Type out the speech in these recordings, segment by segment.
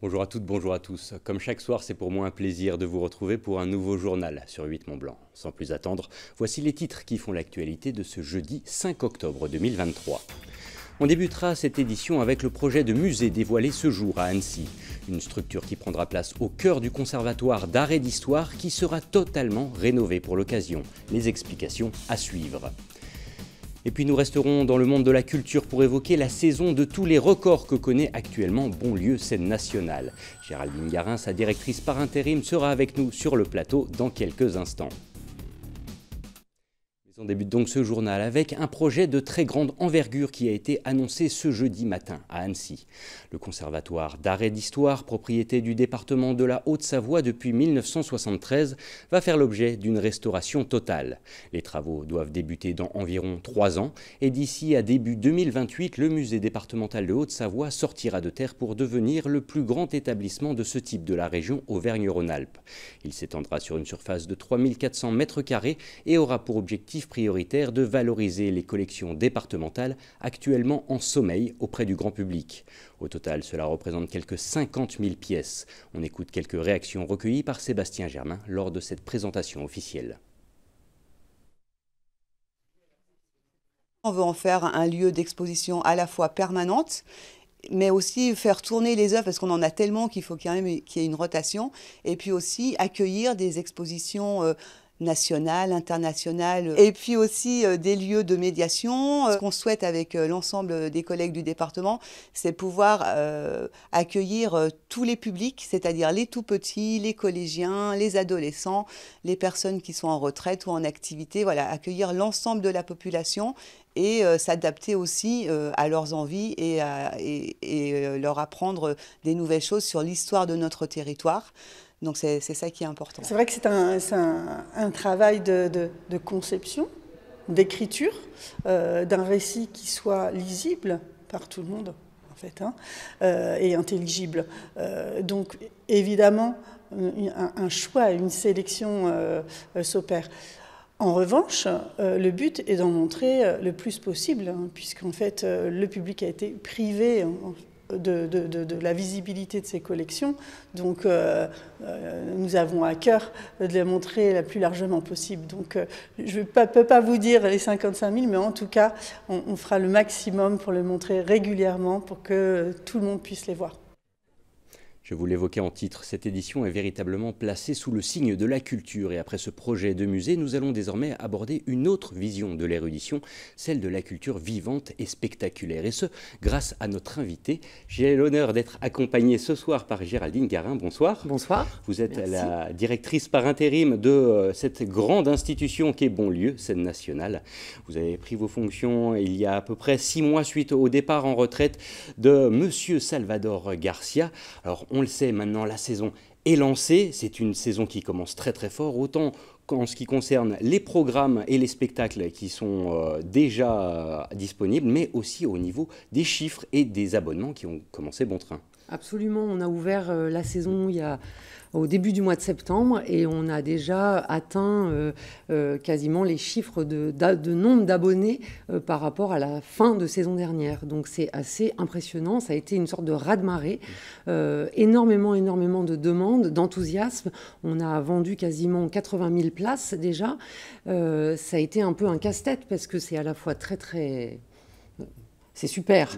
Bonjour à toutes, bonjour à tous. Comme chaque soir, c'est pour moi un plaisir de vous retrouver pour un nouveau journal sur 8 Mont Blanc. Sans plus attendre, voici les titres qui font l'actualité de ce jeudi 5 octobre 2023. On débutera cette édition avec le projet de musée dévoilé ce jour à Annecy. Une structure qui prendra place au cœur du conservatoire d'art et d'histoire qui sera totalement rénovée pour l'occasion. Les explications à suivre. Et puis nous resterons dans le monde de la culture pour évoquer la saison de tous les records que connaît actuellement Bonlieu Scène Nationale. Géraldine Garin, sa directrice par intérim, sera avec nous sur le plateau dans quelques instants. On débute donc ce journal avec un projet de très grande envergure qui a été annoncé ce jeudi matin à Annecy. Le Conservatoire d'art et d'histoire, propriété du département de la Haute-Savoie depuis 1973, va faire l'objet d'une restauration totale. Les travaux doivent débuter dans environ 3 ans et d'ici à début 2028, le musée départemental de Haute-Savoie sortira de terre pour devenir le plus grand établissement de ce type de la région Auvergne-Rhône-Alpes. Il s'étendra sur une surface de 3400 m² et aura pour objectif prioritaire de valoriser les collections départementales actuellement en sommeil auprès du grand public. Au total, cela représente quelques 50 000 pièces. On écoute quelques réactions recueillies par Sébastien Germain lors de cette présentation officielle. On veut en faire un lieu d'exposition à la fois permanente, mais aussi faire tourner les œuvres, parce qu'on en a tellement qu'il faut quand même qu'il y ait une rotation, et puis aussi accueillir des expositions nationales, internationales, et puis aussi des lieux de médiation. Ce qu'on souhaite avec l'ensemble des collègues du département, c'est pouvoir accueillir tous les publics, c'est-à-dire les tout-petits, les collégiens, les adolescents, les personnes qui sont en retraite ou en activité, voilà, accueillir l'ensemble de la population et s'adapter aussi à leurs envies et leur apprendre des nouvelles choses sur l'histoire de notre territoire. Donc c'est ça qui est important. C'est vrai que c'est un travail de conception, d'écriture, d'un récit qui soit lisible par tout le monde, en fait, hein, et intelligible. Donc évidemment, un choix, une sélection s'opère. En revanche, le but est d'en montrer le plus possible, hein, puisqu'en fait, le public a été privé de la visibilité de ces collections. Donc, nous avons à cœur de les montrer le plus largement possible. Donc, je ne peux pas vous dire les 55 000, mais en tout cas, on fera le maximum pour les montrer régulièrement pour que tout le monde puisse les voir. Je vous l'évoquais en titre, cette édition est véritablement placée sous le signe de la culture et après ce projet de musée, nous allons désormais aborder une autre vision de l'érudition, celle de la culture vivante et spectaculaire. Et ce, grâce à notre invité. J'ai l'honneur d'être accompagné ce soir par Géraldine Garin. Bonsoir. Bonsoir. Vous êtes Merci. la directrice par intérim de cette grande institution qu'est Bonlieu Scène Nationale. Vous avez pris vos fonctions il y a à peu près 6 mois suite au départ en retraite de Monsieur Salvador Garcia. Alors, on le sait maintenant, la saison est lancée. C'est une saison qui commence très très fort, autant en ce qui concerne les programmes et les spectacles qui sont déjà disponibles, mais aussi au niveau des chiffres et des abonnements qui ont commencé bon train. Absolument, on a ouvert la saison au début du mois de septembre et on a déjà atteint quasiment les chiffres de nombre d'abonnés par rapport à la fin de saison dernière. Donc c'est assez impressionnant, ça a été une sorte de raz-de-marée, énormément de demandes, d'enthousiasme. On a vendu quasiment 80 000 places déjà. Ça a été un peu un casse-tête parce que c'est à la fois très... C'est super,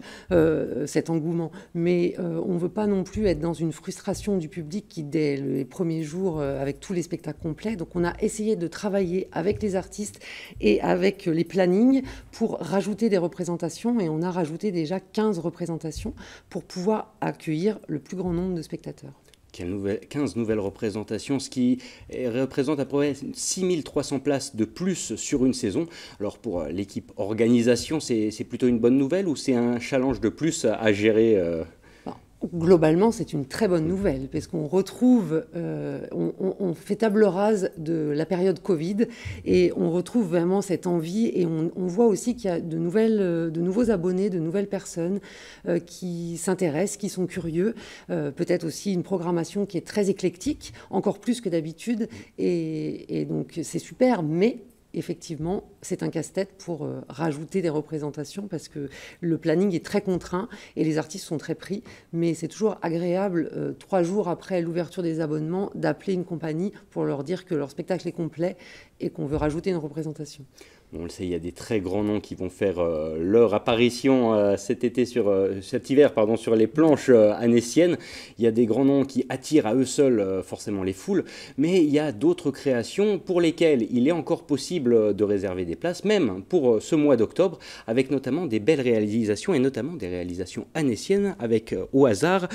cet engouement, mais on ne veut pas non plus être dans une frustration du public qui, dès les premiers jours, avec tous les spectacles complets, donc on a essayé de travailler avec les artistes et avec les plannings pour rajouter des représentations, et on a rajouté déjà 15 représentations pour pouvoir accueillir le plus grand nombre de spectateurs. 15 nouvelles représentations, ce qui représente à peu près 6300 places de plus sur une saison. Alors pour l'équipe organisation, c'est plutôt une bonne nouvelle ou c'est un challenge de plus à gérer Globalement, c'est une très bonne nouvelle parce qu'on retrouve, on fait table rase de la période Covid et on retrouve vraiment cette envie et on voit aussi qu'il y a de nouveaux abonnés, de nouvelles personnes qui s'intéressent, qui sont curieux. Peut-être aussi une programmation qui est très éclectique, encore plus que d'habitude et donc c'est super, mais effectivement, c'est un casse-tête pour rajouter des représentations parce que le planning est très contraint et les artistes sont très pris. Mais c'est toujours agréable, 3 jours après l'ouverture des abonnements, d'appeler une compagnie pour leur dire que leur spectacle est complet et qu'on veut rajouter une représentation. On le sait, il y a des très grands noms qui vont faire leur apparition cet hiver sur les planches annéciennes. Il y a des grands noms qui attirent à eux seuls forcément les foules, mais il y a d'autres créations pour lesquelles il est encore possible de réserver des places, même pour ce mois d'octobre, avec notamment des belles réalisations et notamment des réalisations annéciennes avec au hasard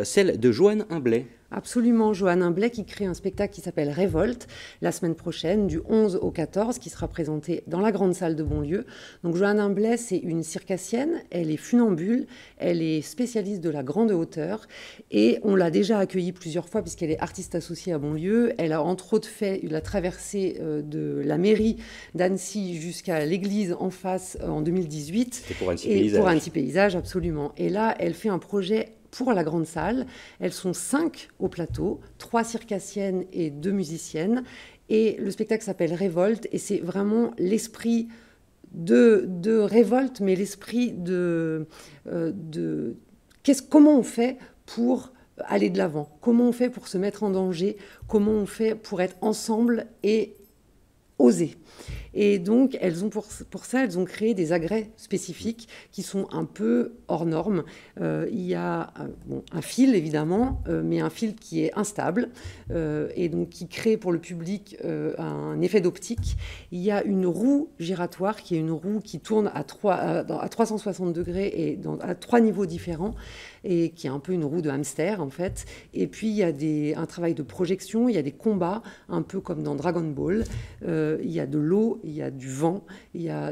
celle de Joanne Humblet. Absolument, Joanne Humblet qui crée un spectacle qui s'appelle Révolte la semaine prochaine, du 11 au 14, qui sera présenté dans la grande salle de Bonlieu. Donc Joanne Humblet, c'est une circassienne, elle est funambule, elle est spécialiste de la grande hauteur et on l'a déjà accueillie plusieurs fois puisqu'elle est artiste associée à Bonlieu. Elle a entre autres fait la traversée de la mairie d'Annecy jusqu'à l'église en face en 2018. C'était pour Annecy Paysage. Pour Annecy Paysage, absolument. Et là, elle fait un projet pour la grande salle. Elles sont 5 au plateau, 3 circassiennes et 2 musiciennes. Et le spectacle s'appelle Révolte et c'est vraiment l'esprit de révolte, mais l'esprit comment on fait pour aller de l'avant, comment on fait pour se mettre en danger, comment on fait pour être ensemble et oser. Et donc, pour ça, elles ont créé des agrès spécifiques qui sont un peu hors normes. Il y a un fil, évidemment, mais un fil qui est instable et donc qui crée pour le public un effet d'optique. Il y a une roue giratoire qui est une roue qui tourne à 360 degrés et à 3 niveaux différents et qui est un peu une roue de hamster, en fait. Et puis, il y a un travail de projection, il y a des combats, un peu comme dans Dragon Ball. Il y a de l'eau, il y a du vent,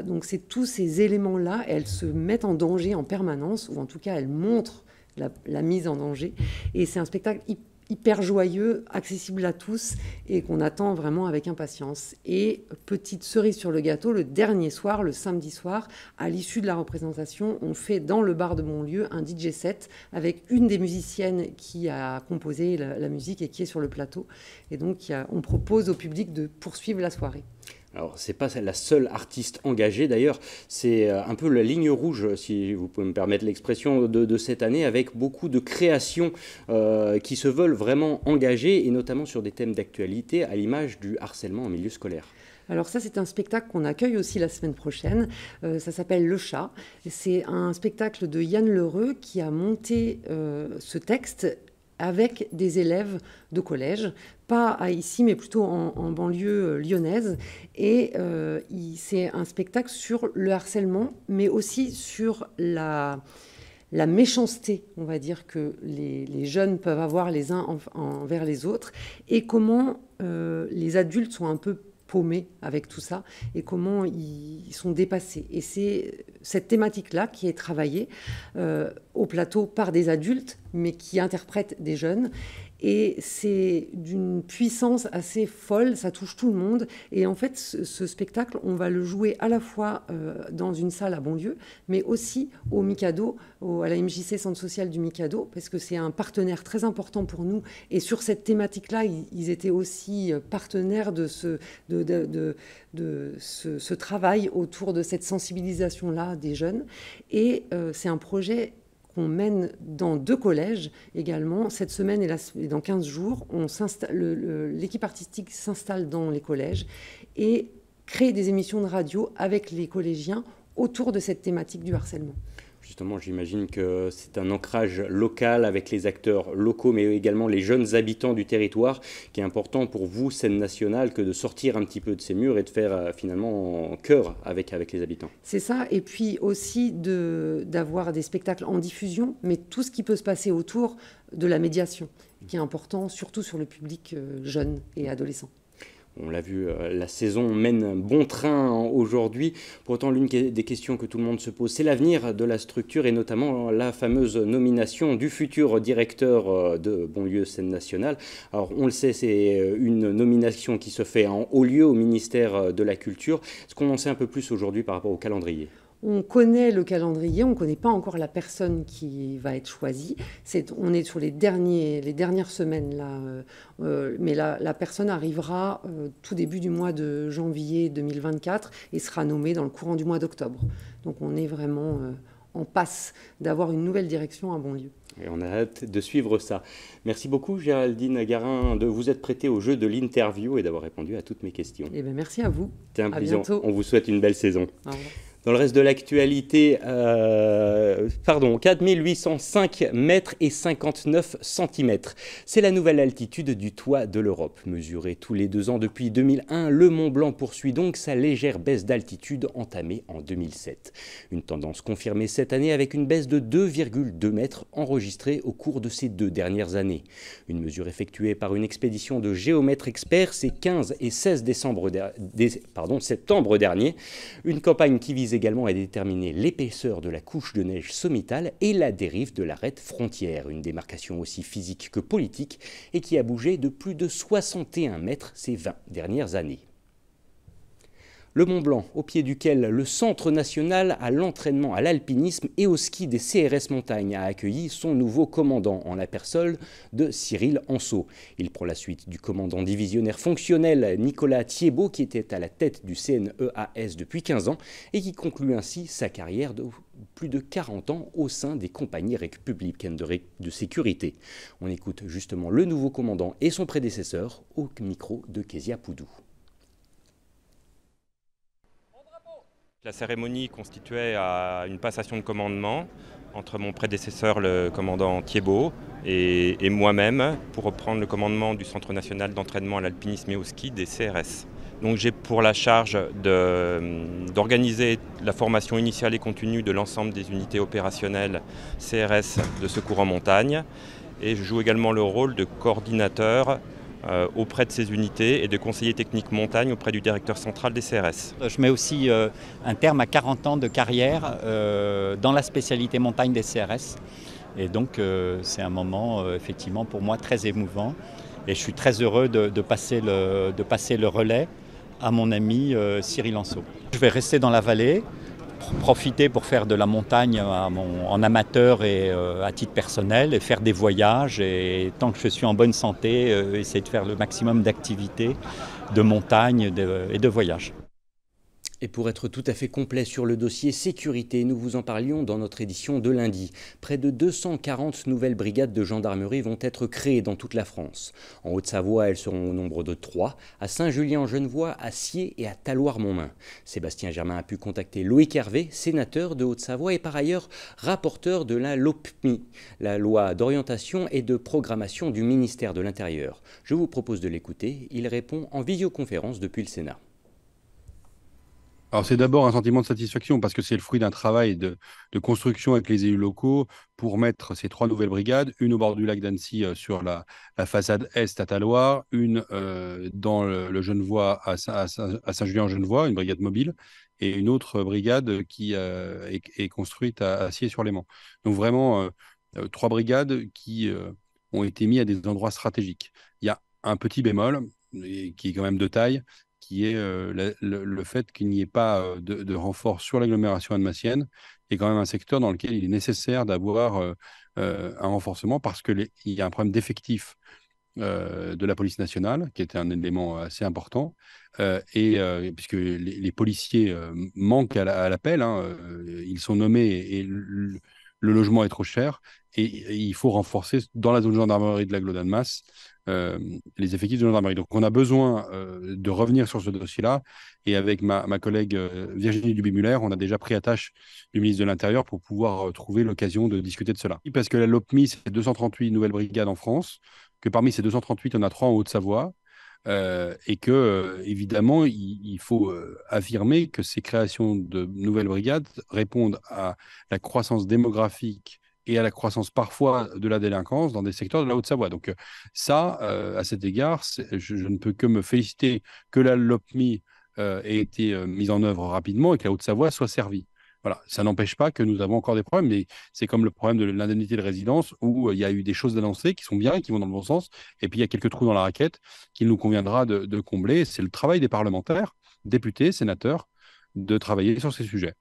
donc c'est tous ces éléments-là, elles se mettent en danger en permanence, ou en tout cas elles montrent la mise en danger. Et c'est un spectacle hyper joyeux, accessible à tous et qu'on attend vraiment avec impatience. Et petite cerise sur le gâteau, le dernier soir, le samedi soir, à l'issue de la représentation, on fait dans le bar de Bonlieu un DJ set avec une des musiciennes qui a composé la musique et qui est sur le plateau. Et donc on propose au public de poursuivre la soirée. Alors, ce n'est pas la seule artiste engagée, d'ailleurs, c'est un peu la ligne rouge, si vous pouvez me permettre l'expression, de cette année, avec beaucoup de créations qui se veulent vraiment engagées, et notamment sur des thèmes d'actualité, à l'image du harcèlement en milieu scolaire. Alors ça, c'est un spectacle qu'on accueille aussi la semaine prochaine. Ça s'appelle Le Chat. C'est un spectacle de Yann Lheureux qui a monté ce texte avec des élèves de collège, pas ici, mais plutôt en banlieue lyonnaise. Et c'est un spectacle sur le harcèlement, mais aussi sur la méchanceté, on va dire, que les jeunes peuvent avoir les uns envers les autres, et comment les adultes sont un peu paumés avec tout ça, et comment ils sont dépassés. Et c'est cette thématique-là qui est travaillée au plateau par des adultes, mais qui interprètent des jeunes. Et c'est d'une puissance assez folle, ça touche tout le monde. Et en fait, ce spectacle, on va le jouer à la fois dans une salle à Bonlieu, mais aussi au Mikado, à la MJC Centre Social du Mikado, parce que c'est un partenaire très important pour nous. Et sur cette thématique-là, ils étaient aussi partenaires de ce travail autour de cette sensibilisation-là des jeunes. Et c'est un projet qu'on mène dans 2 collèges également. Cette semaine et dans 15 jours, l'équipe artistique s'installe dans les collèges et crée des émissions de radio avec les collégiens autour de cette thématique du harcèlement. Justement, j'imagine que c'est un ancrage local avec les acteurs locaux, mais également les jeunes habitants du territoire, qui est important pour vous, scène nationale, que de sortir un petit peu de ces murs et de faire finalement cœur avec les habitants. C'est ça, et puis aussi d'avoir des spectacles en diffusion, mais tout ce qui peut se passer autour de la médiation, qui est important, surtout sur le public jeune et adolescent. On l'a vu, la saison mène bon train aujourd'hui. Pourtant, l'une des questions que tout le monde se pose, c'est l'avenir de la structure et notamment la fameuse nomination du futur directeur de Bonlieu Scène Nationale. Alors, on le sait, c'est une nomination qui se fait en haut lieu au ministère de la Culture. Est-ce qu'on en sait un peu plus aujourd'hui par rapport au calendrier ? On connaît le calendrier, on ne connaît pas encore la personne qui va être choisie. On est sur les dernières semaines là, mais la personne arrivera tout début du mois de janvier 2024 et sera nommée dans le courant du mois d'octobre. Donc on est vraiment en passe d'avoir une nouvelle direction à Bonlieu. Et on a hâte de suivre ça. Merci beaucoup Géraldine Garin de vous être prêtée au jeu de l'interview et d'avoir répondu à toutes mes questions. Eh bien, merci à vous. C'était un plaisir. Bientôt. On vous souhaite une belle saison. Au revoir. Dans le reste de l'actualité, 4805 mètres et 59 centimètres. C'est la nouvelle altitude du toit de l'Europe. Mesurée tous les 2 ans depuis 2001, le Mont Blanc poursuit donc sa légère baisse d'altitude entamée en 2007. Une tendance confirmée cette année avec une baisse de 2,2 mètres enregistrée au cours de ces 2 dernières années. Une mesure effectuée par une expédition de géomètres experts ces 15 et 16 septembre dernier. Une campagne qui vise également à déterminer l'épaisseur de la couche de neige sommitale et la dérive de l'arête frontière, une démarcation aussi physique que politique et qui a bougé de plus de 61 mètres ces 20 dernières années. Le Mont Blanc, au pied duquel le Centre national à l'entraînement à l'alpinisme et au ski des CRS Montagne a accueilli son nouveau commandant en la personne de Cyril Anceau. Il prend la suite du commandant divisionnaire fonctionnel Nicolas Thiebaud qui était à la tête du CNEAS depuis 15 ans et qui conclut ainsi sa carrière de plus de 40 ans au sein des compagnies républicaines de sécurité. On écoute justement le nouveau commandant et son prédécesseur au micro de Kezia Poudou. La cérémonie constituait à une passation de commandement entre mon prédécesseur, le commandant Thiebaud, et moi-même pour reprendre le commandement du Centre national d'entraînement à l'alpinisme et au ski des CRS. Donc j'ai pour la charge d'organiser la formation initiale et continue de l'ensemble des unités opérationnelles CRS de secours en montagne et je joue également le rôle de coordinateur auprès de ces unités et de conseiller technique montagne auprès du directeur central des CRS. Je mets aussi un terme à 40 ans de carrière dans la spécialité montagne des CRS. Et donc c'est un moment effectivement pour moi très émouvant. Et je suis très heureux de passer le relais à mon ami Cyril Anceau. Je vais rester dans la vallée, profiter pour faire de la montagne en amateur et à titre personnel et faire des voyages et tant que je suis en bonne santé, essayer de faire le maximum d'activités de montagne et de voyages. Et pour être tout à fait complet sur le dossier sécurité, nous vous en parlions dans notre édition de lundi. Près de 240 nouvelles brigades de gendarmerie vont être créées dans toute la France. En Haute-Savoie, elles seront au nombre de 3, à Saint-Julien-en-Genevois, à Sciez et à Talloires-Montmain. Sébastien Germain a pu contacter Loïc Hervé, sénateur de Haute-Savoie et par ailleurs rapporteur de la LOPMI, la loi d'orientation et de programmation du ministère de l'Intérieur. Je vous propose de l'écouter, il répond en visioconférence depuis le Sénat. Alors c'est d'abord un sentiment de satisfaction parce que c'est le fruit d'un travail de construction avec les élus locaux pour mettre ces 3 nouvelles brigades, une au bord du lac d'Annecy sur la façade est à Talloires, une dans le Genevois à Saint-Julien-en-Genevois, une brigade mobile, et une autre brigade qui est construite à Sciez-sur-Léman. Donc vraiment 3 brigades qui ont été mises à des endroits stratégiques. Il y a un petit bémol qui est quand même de taille, qui est le fait qu'il n'y ait pas de renfort sur l'agglomération annemassienne, est quand même un secteur dans lequel il est nécessaire d'avoir un renforcement parce qu'il y a un problème d'effectif de la police nationale, qui était un élément assez important, puisque les policiers manquent à l'appel, hein, ils sont nommés et le logement est trop cher, et il faut renforcer dans la zone gendarmerie de l'agglo d'Annemasse les effectifs de gendarmerie. Donc on a besoin de revenir sur ce dossier-là, et avec ma collègue Virginie Duby-Muller, on a déjà pris attache du ministre de l'Intérieur pour pouvoir trouver l'occasion de discuter de cela. Parce que la LOPMI, c'est 238 nouvelles brigades en France, que parmi ces 238, on a 3 en Haute-Savoie, et que, évidemment, il faut affirmer que ces créations de nouvelles brigades répondent à la croissance démographique et à la croissance parfois de la délinquance dans des secteurs de la Haute-Savoie. Donc ça, à cet égard, je ne peux que me féliciter que la LOPMI ait été mise en œuvre rapidement et que la Haute-Savoie soit servie. Voilà, ça n'empêche pas que nous avons encore des problèmes, mais c'est comme le problème de l'indemnité de résidence où il y a eu des choses annoncées qui sont bien et qui vont dans le bon sens, et puis il y a quelques trous dans la raquette qu'il nous conviendra de combler. C'est le travail des parlementaires, députés, sénateurs, de travailler sur ces sujets.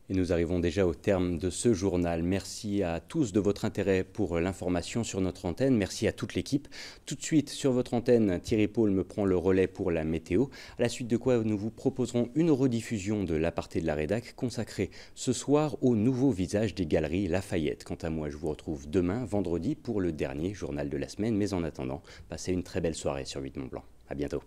Et nous arrivons déjà au terme de ce journal. Merci à tous de votre intérêt pour l'information sur notre antenne. Merci à toute l'équipe. Tout de suite, sur votre antenne, Thierry Paul me prend le relais pour la météo. À la suite de quoi, nous vous proposerons une rediffusion de l'aparté de la rédac consacrée ce soir au nouveau visage des galeries Lafayette. Quant à moi, je vous retrouve demain, vendredi, pour le dernier journal de la semaine. Mais en attendant, passez une très belle soirée sur 8 Mont Blanc. À bientôt.